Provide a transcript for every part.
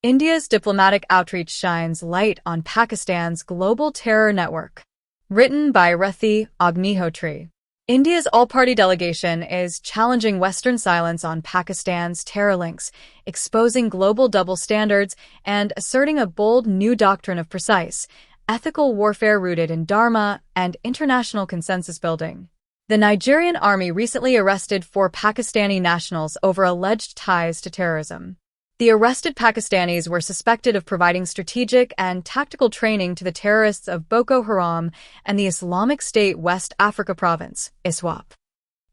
India's diplomatic outreach shines light on Pakistan's global terror network. Written by Rathi Agnihotri. India's all-party delegation is challenging Western silence on Pakistan's terror links, exposing global double standards, and asserting a bold new doctrine of precise, ethical warfare rooted in Dharma and international consensus building. The Nigerian army recently arrested 4 Pakistani nationals over alleged ties to terrorism. The arrested Pakistanis were suspected of providing strategic and tactical training to the terrorists of Boko Haram and the Islamic State West Africa Province, ISWAP.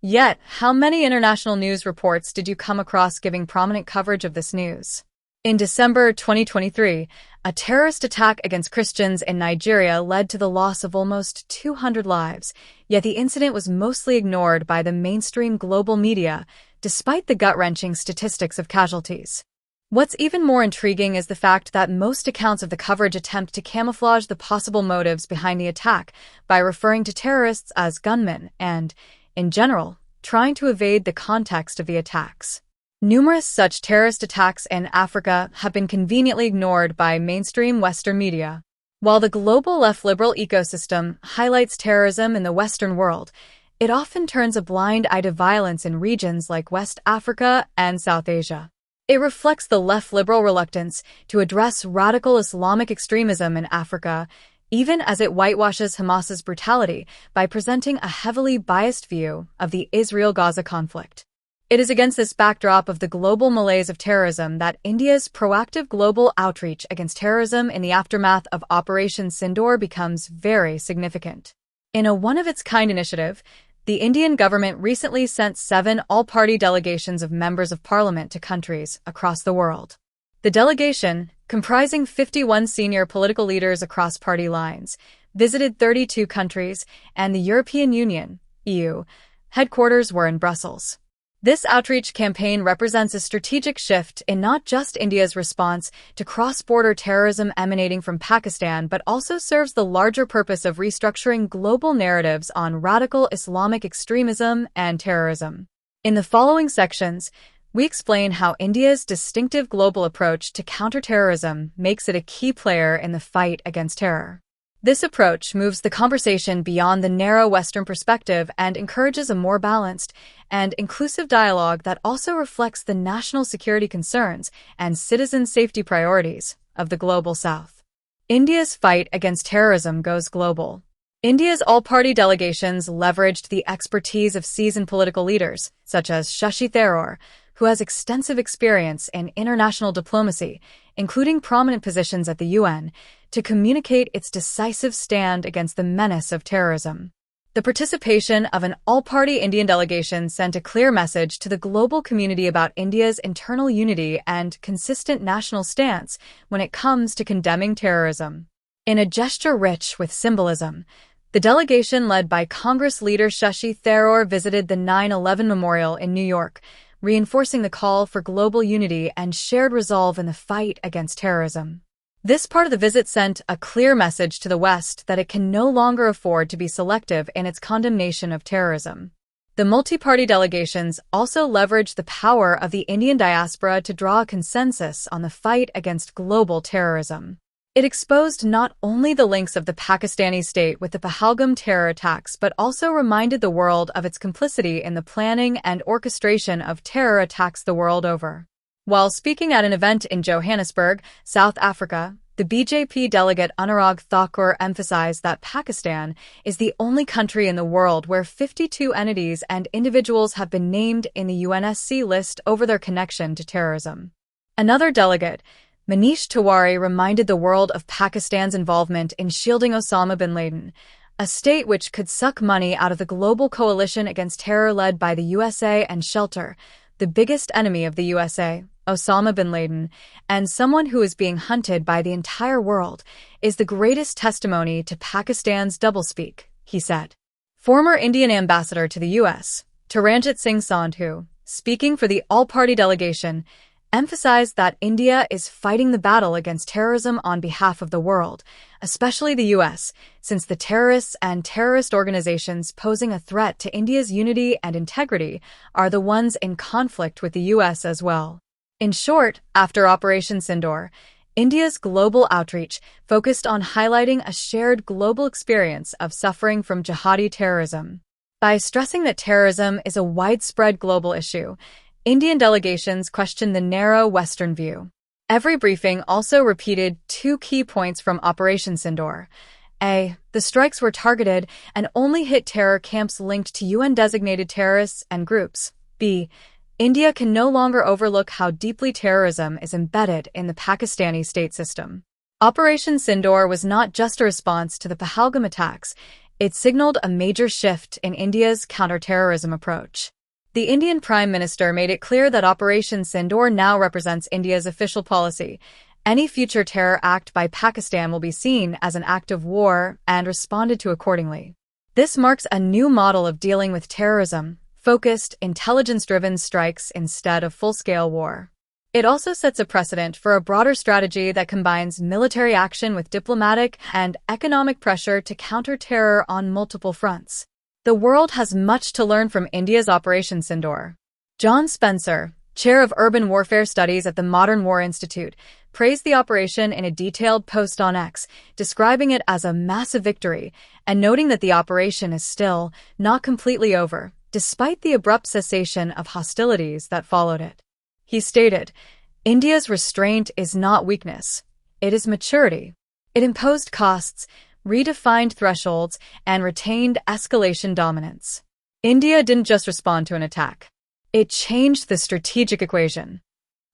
Yet, how many international news reports did you come across giving prominent coverage of this news? In December 2023, a terrorist attack against Christians in Nigeria led to the loss of almost 200 lives, yet the incident was mostly ignored by the mainstream global media, despite the gut-wrenching statistics of casualties. What's even more intriguing is the fact that most accounts of the coverage attempt to camouflage the possible motives behind the attack by referring to terrorists as gunmen and, in general, trying to evade the context of the attacks. Numerous such terrorist attacks in Africa have been conveniently ignored by mainstream Western media. While the global left-liberal ecosystem highlights terrorism in the Western world, it often turns a blind eye to violence in regions like West Africa and South Asia. It reflects the left-liberal reluctance to address radical Islamic extremism in Africa, even as it whitewashes Hamas's brutality by presenting a heavily biased view of the Israel-Gaza conflict. It is against this backdrop of the global malaise of terrorism that India's proactive global outreach against terrorism in the aftermath of Operation Sindoor becomes very significant. In a one-of-its-kind initiative, the Indian government recently sent 7 all-party delegations of members of parliament to countries across the world. The delegation, comprising 51 senior political leaders across party lines, visited 32 countries, and the European Union, EU, headquarters were in Brussels. This outreach campaign represents a strategic shift in not just India's response to cross-border terrorism emanating from Pakistan, but also serves the larger purpose of restructuring global narratives on radical Islamic extremism and terrorism. In the following sections, we explain how India's distinctive global approach to counterterrorism makes it a key player in the fight against terror. This approach moves the conversation beyond the narrow Western perspective and encourages a more balanced and inclusive dialogue that also reflects the national security concerns and citizen safety priorities of the global South. India's fight against terrorism goes global. India's all-party delegations leveraged the expertise of seasoned political leaders, such as Shashi Tharoor, who has extensive experience in international diplomacy, including prominent positions at the UN, to communicate its decisive stand against the menace of terrorism. The participation of an all-party Indian delegation sent a clear message to the global community about India's internal unity and consistent national stance when it comes to condemning terrorism. In a gesture rich with symbolism, the delegation led by Congress leader Shashi Tharoor visited the 9/11 Memorial in New York, reinforcing the call for global unity and shared resolve in the fight against terrorism. This part of the visit sent a clear message to the West that it can no longer afford to be selective in its condemnation of terrorism. The multi-party delegations also leveraged the power of the Indian diaspora to draw a consensus on the fight against global terrorism. It exposed not only the links of the Pakistani state with the Pahalgam terror attacks, but also reminded the world of its complicity in the planning and orchestration of terror attacks the world over. While speaking at an event in Johannesburg, South Africa, the BJP delegate Anurag Thakur emphasized that Pakistan is the only country in the world where 52 entities and individuals have been named in the UNSC list over their connection to terrorism. Another delegate, Manish Tiwari, reminded the world of Pakistan's involvement in shielding Osama bin Laden, a state which could suck money out of the global coalition against terror led by the USA and Shelter, the biggest enemy of the USA, Osama bin Laden, and someone who is being hunted by the entire world, is the greatest testimony to Pakistan's doublespeak, he said. Former Indian ambassador to the US, Taranjit Singh Sandhu, speaking for the all-party delegation, emphasized that India is fighting the battle against terrorism on behalf of the world, especially the US, since the terrorists and terrorist organizations posing a threat to India's unity and integrity are the ones in conflict with the US as well. In short, after Operation Sindoor, India's global outreach focused on highlighting a shared global experience of suffering from jihadi terrorism. By stressing that terrorism is a widespread global issue, Indian delegations questioned the narrow Western view. Every briefing also repeated two key points from Operation Sindoor. A. The strikes were targeted and only hit terror camps linked to UN-designated terrorists and groups. B. India can no longer overlook how deeply terrorism is embedded in the Pakistani state system. Operation Sindoor was not just a response to the Pahalgam attacks, it signaled a major shift in India's counter-terrorism approach. The Indian Prime Minister made it clear that Operation Sindoor now represents India's official policy. Any future terror act by Pakistan will be seen as an act of war and responded to accordingly. This marks a new model of dealing with terrorism, focused, intelligence-driven strikes instead of full-scale war. It also sets a precedent for a broader strategy that combines military action with diplomatic and economic pressure to counter terror on multiple fronts. The world has much to learn from India's Operation Sindoor. John Spencer, chair of urban warfare studies at the Modern War Institute, praised the operation in a detailed post on X, describing it as a massive victory and noting that the operation is still not completely over, despite the abrupt cessation of hostilities that followed it. He stated, India's restraint is not weakness, it is maturity. It imposed costs, redefined thresholds, and retained escalation dominance. India didn't just respond to an attack. It changed the strategic equation.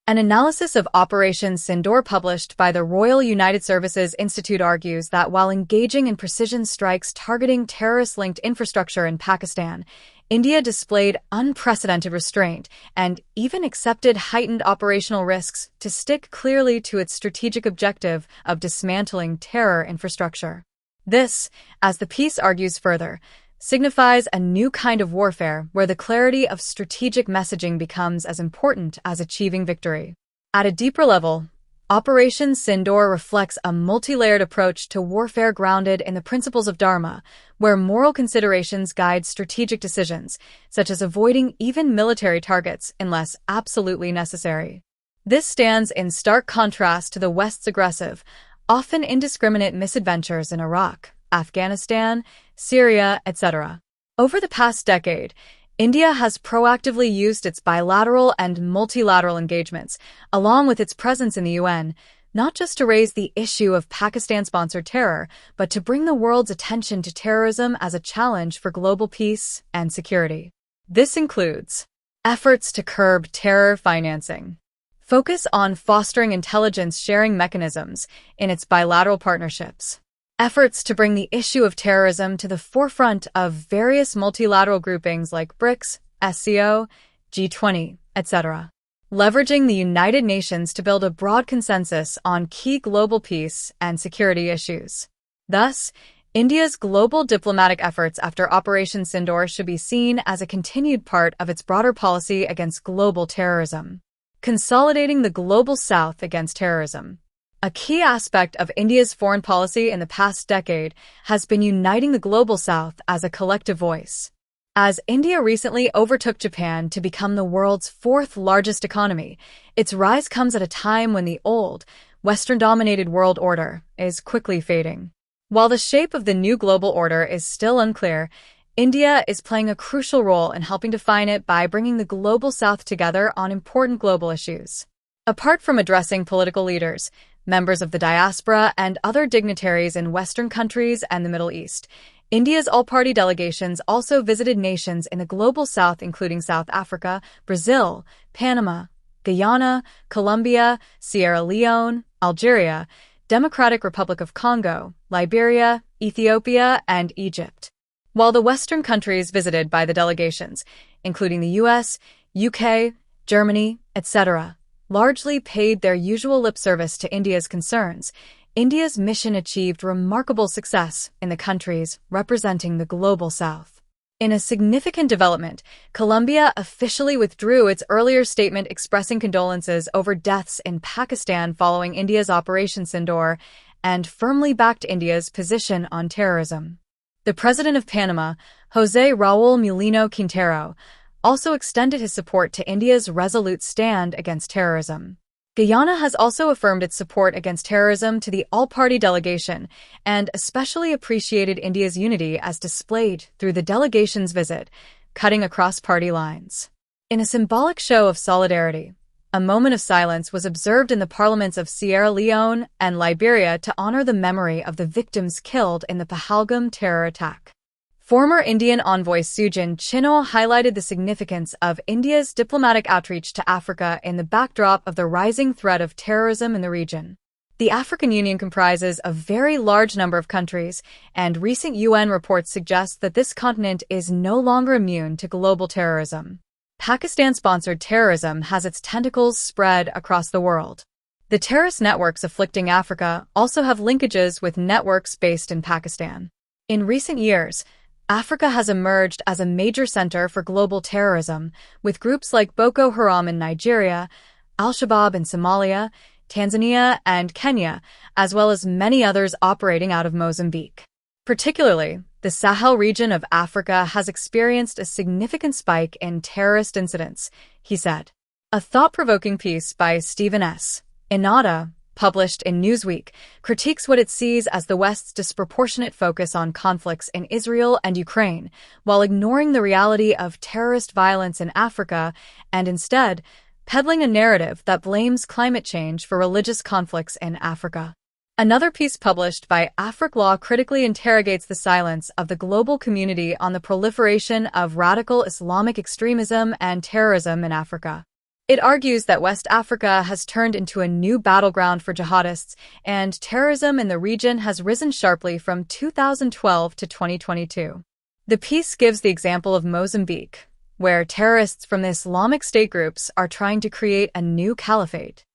An analysis of Operation Sindoor published by the Royal United Services Institute argues that while engaging in precision strikes targeting terrorist-linked infrastructure in Pakistan, India displayed unprecedented restraint and even accepted heightened operational risks to stick clearly to its strategic objective of dismantling terror infrastructure. This, as the piece argues further, signifies a new kind of warfare where the clarity of strategic messaging becomes as important as achieving victory. At a deeper level, Operation Sindoor reflects a multi-layered approach to warfare grounded in the principles of Dharma, where moral considerations guide strategic decisions, such as avoiding even military targets unless absolutely necessary. This stands in stark contrast to the West's aggressive, often indiscriminate misadventures in Iraq, Afghanistan, Syria, etc. Over the past decade, India has proactively used its bilateral and multilateral engagements, along with its presence in the UN, not just to raise the issue of Pakistan-sponsored terror, but to bring the world's attention to terrorism as a challenge for global peace and security. This includes efforts to curb terror financing, focus on fostering intelligence-sharing mechanisms in its bilateral partnerships, efforts to bring the issue of terrorism to the forefront of various multilateral groupings like BRICS, SCO, G20, etc., leveraging the United Nations to build a broad consensus on key global peace and security issues. Thus, India's global diplomatic efforts after Operation Sindoor should be seen as a continued part of its broader policy against global terrorism. Consolidating the global South against terrorism. A key aspect of India's foreign policy in the past decade has been uniting the global South as a collective voice. As India recently overtook Japan to become the world's fourth largest economy, its rise comes at a time when the old, Western-dominated world order is quickly fading. While the shape of the new global order is still unclear, India is playing a crucial role in helping define it by bringing the global South together on important global issues. Apart from addressing political leaders, members of the diaspora, and other dignitaries in Western countries and the Middle East, India's all-party delegations also visited nations in the global South including South Africa, Brazil, Panama, Guyana, Colombia, Sierra Leone, Algeria, Democratic Republic of Congo, Liberia, Ethiopia, and Egypt. While the Western countries visited by the delegations, including the US, UK, Germany, etc., largely paid their usual lip service to India's concerns, India's mission achieved remarkable success in the countries representing the global South. In a significant development, Colombia officially withdrew its earlier statement expressing condolences over deaths in Pakistan following India's Operation Sindoor and firmly backed India's position on terrorism. The president of Panama, José Raúl Mulino Quintero, also extended his support to India's resolute stand against terrorism. Guyana has also affirmed its support against terrorism to the all-party delegation and especially appreciated India's unity as displayed through the delegation's visit, cutting across party lines. In a symbolic show of solidarity, a moment of silence was observed in the parliaments of Sierra Leone and Liberia to honor the memory of the victims killed in the Pahalgam terror attack. Former Indian envoy Sujin Chinoy highlighted the significance of India's diplomatic outreach to Africa in the backdrop of the rising threat of terrorism in the region. The African Union comprises a very large number of countries, and recent UN reports suggest that this continent is no longer immune to global terrorism. Pakistan-sponsored terrorism has its tentacles spread across the world. The terrorist networks afflicting Africa also have linkages with networks based in Pakistan. In recent years, Africa has emerged as a major center for global terrorism, with groups like Boko Haram in Nigeria, Al-Shabaab in Somalia, Tanzania, and Kenya, as well as many others operating out of Mozambique. Particularly, the Sahel region of Africa has experienced a significant spike in terrorist incidents, he said. A thought-provoking piece by Stephen S. Inada, published in Newsweek, critiques what it sees as the West's disproportionate focus on conflicts in Israel and Ukraine, while ignoring the reality of terrorist violence in Africa and instead peddling a narrative that blames climate change for religious conflicts in Africa. Another piece published by AfricLaw critically interrogates the silence of the global community on the proliferation of radical Islamic extremism and terrorism in Africa. It argues that West Africa has turned into a new battleground for jihadists, and terrorism in the region has risen sharply from 2012 to 2022. The piece gives the example of Mozambique, where terrorists from the Islamic State groups are trying to create a new caliphate.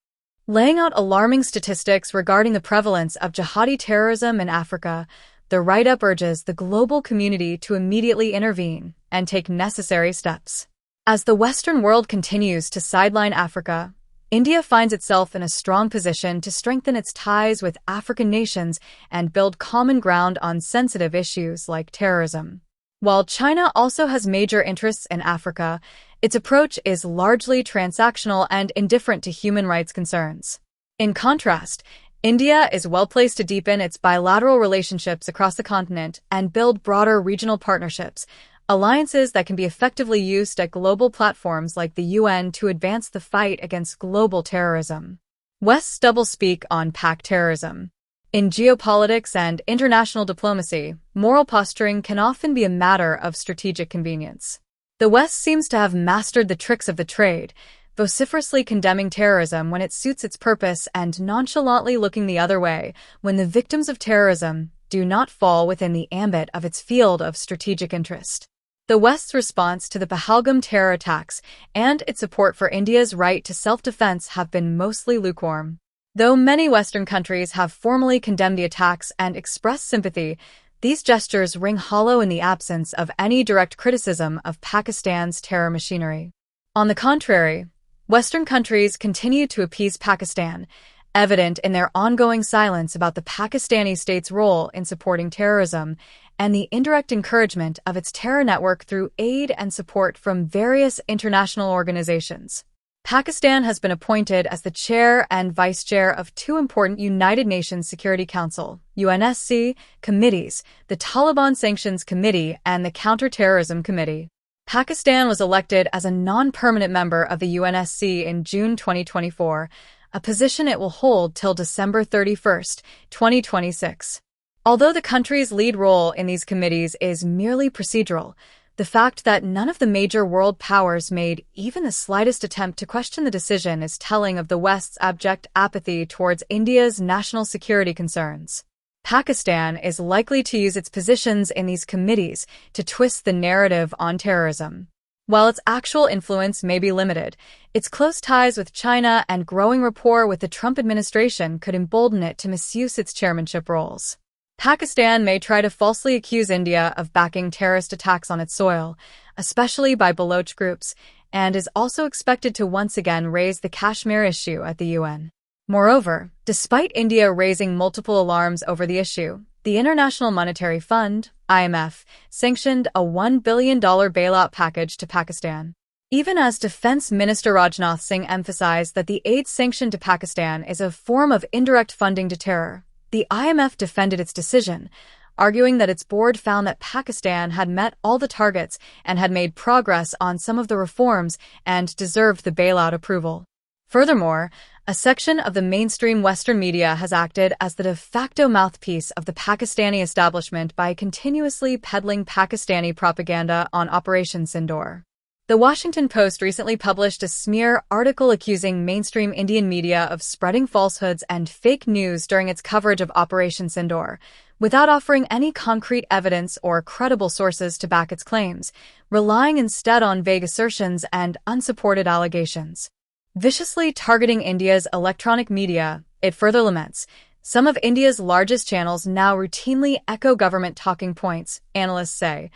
Laying out alarming statistics regarding the prevalence of jihadi terrorism in Africa, the write-up urges the global community to immediately intervene and take necessary steps. As the Western world continues to sideline Africa, India finds itself in a strong position to strengthen its ties with African nations and build common ground on sensitive issues like terrorism. While China also has major interests in Africa, its approach is largely transactional and indifferent to human rights concerns. In contrast, India is well-placed to deepen its bilateral relationships across the continent and build broader regional partnerships, alliances that can be effectively used at global platforms like the UN to advance the fight against global terrorism. West's doublespeak on Pak terrorism. In geopolitics and international diplomacy, moral posturing can often be a matter of strategic convenience. The West seems to have mastered the tricks of the trade, vociferously condemning terrorism when it suits its purpose and nonchalantly looking the other way when the victims of terrorism do not fall within the ambit of its field of strategic interest. The West's response to the Pahalgam terror attacks and its support for India's right to self-defense have been mostly lukewarm. Though many Western countries have formally condemned the attacks and expressed sympathy, these gestures ring hollow in the absence of any direct criticism of Pakistan's terror machinery. On the contrary, Western countries continue to appease Pakistan, evident in their ongoing silence about the Pakistani state's role in supporting terrorism and the indirect encouragement of its terror network through aid and support from various international organizations. Pakistan has been appointed as the chair and vice chair of two important United Nations Security Council (UNSC) committees, the Taliban Sanctions Committee and the Counter-Terrorism Committee. Pakistan was elected as a non-permanent member of the UNSC in June 2024, a position it will hold till December 31, 2026. Although the country's lead role in these committees is merely procedural, the fact that none of the major world powers made even the slightest attempt to question the decision is telling of the West's abject apathy towards India's national security concerns. Pakistan is likely to use its positions in these committees to twist the narrative on terrorism. While its actual influence may be limited, its close ties with China and growing rapport with the Trump administration could embolden it to misuse its chairmanship roles. Pakistan may try to falsely accuse India of backing terrorist attacks on its soil, especially by Baloch groups, and is also expected to once again raise the Kashmir issue at the UN. Moreover, despite India raising multiple alarms over the issue, The International Monetary Fund, IMF, sanctioned a $1 billion bailout package to Pakistan. Even as Defense Minister Rajnath Singh emphasized that the aid sanction to Pakistan is a form of indirect funding to terror, the IMF defended its decision, arguing that its board found that Pakistan had met all the targets and had made progress on some of the reforms and deserved the bailout approval. Furthermore, a section of the mainstream Western media has acted as the de facto mouthpiece of the Pakistani establishment by continuously peddling Pakistani propaganda on Operation Sindoor. The Washington Post recently published a smear article accusing mainstream Indian media of spreading falsehoods and fake news during its coverage of Operation Sindoor, without offering any concrete evidence or credible sources to back its claims, relying instead on vague assertions and unsupported allegations. Viciously targeting India's electronic media, it further laments, some of India's largest channels now routinely echo government talking points, analysts say,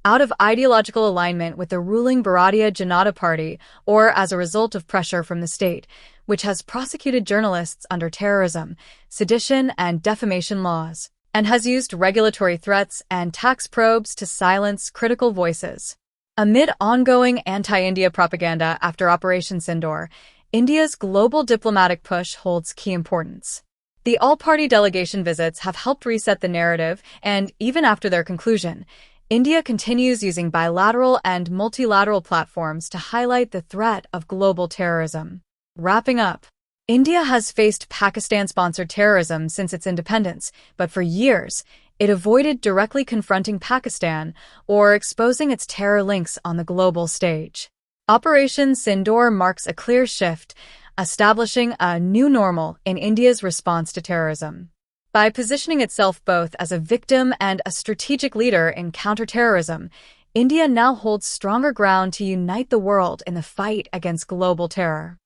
out of ideological alignment with the ruling Bharatiya Janata Party or as a result of pressure from the state, which has prosecuted journalists under terrorism, sedition, and defamation laws, and has used regulatory threats and tax probes to silence critical voices. Amid ongoing anti-India propaganda after Operation Sindoor, India's global diplomatic push holds key importance. The all-party delegation visits have helped reset the narrative, and even after their conclusion, India continues using bilateral and multilateral platforms to highlight the threat of global terrorism. Wrapping up, India has faced Pakistan-sponsored terrorism since its independence, but for years, it avoided directly confronting Pakistan or exposing its terror links on the global stage. Operation Sindoor marks a clear shift, establishing a new normal in India's response to terrorism. By positioning itself both as a victim and a strategic leader in counterterrorism, India now holds stronger ground to unite the world in the fight against global terror.